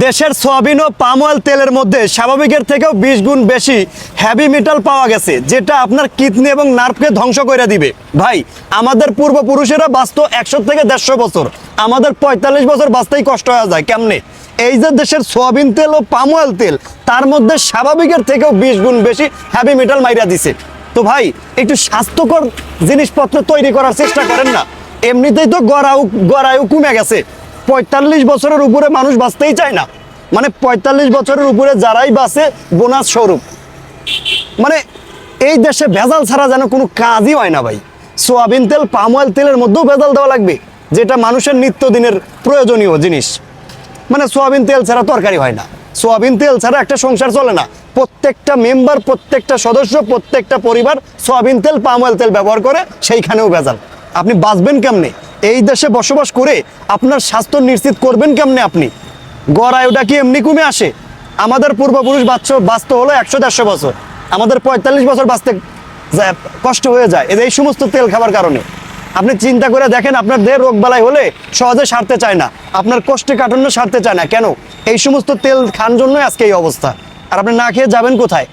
দেশের সয়াবিন ও palm oil তেলের মধ্যে স্বাভাবিকের থেকেও 20 গুণ বেশি হেভি মেটাল পাওয়া গেছে, যেটা আপনার কিডনি এবং নার্ভকে ধ্বংস করে দিবে। ভাই, আমাদের পূর্বপুরুষেরা বাঁচত 100 থেকে 150 বছর, আমাদের 45 বছর বাঁচতেই কষ্ট হয়ে যায়। কেমনে? এই যে দেশের সয়াবিন তেল ও পাম অয়েল তেল, তার মধ্যে স্বাভাবিকের থেকেও 20 গুণ বেশি হেভি মেটাল মাইরা দিছে। তো ভাই, একটু স্বাস্থ্যকর জিনিসপত্র তৈরি করার চেষ্টা করেন না। এমনিতেই তো গড়ায়ু কমে গেছে, 45 বছরের উপরে মানুষ বাঁচতেই চায় না। মানে 45 বছরের উপরে যারাই বাঁচে বোনাস স্বরূপ। মানে এই দেশে ভেজাল ছাড়া যেন কোনো কাজই হয় না ভাই। সোয়াবিন তেল, পাম অয়েল তেলের মধ্যেও ভেজাল দেওয়া লাগবে, যেটা মানুষের নিত্যদিনের প্রয়োজনীয় জিনিস। মানে সোয়াবিন তেল ছাড়া তরকারি হয় না, সোয়াবিন তেল ছাড়া একটা সংসার চলে না। প্রত্যেকটা মেম্বার, প্রত্যেকটা সদস্য, প্রত্যেকটা পরিবার সোয়াবিন তেল, পাম অয়েল তেল ব্যবহার করে, সেইখানেও ভেজাল। আপনি বাঁচবেন কেমনে? এই দেশে বসবাস করে আপনার স্বাস্থ্য নিশ্চিত করবেন কেমনে? আপনি গড়ায়ুটা কি এমনি কমে আসে? আমাদের পূর্বপুরুষ বাঁচতে হলো 100-150 বছর, আমাদের 45 বছর বাঁচতে কষ্ট হয়ে যায় এই সমস্ত তেল খাবার কারণে। আপনি চিন্তা করে দেখেন, আপনার দেহ রোগবালাই হলে সহজে সারতে চায় না, আপনার কষ্টে কাটানো সারতে চায় না। কেন? এই সমস্ত তেল খান জন্যই আজকে এই অবস্থা। আর আপনি না খেয়ে যাবেন কোথায়?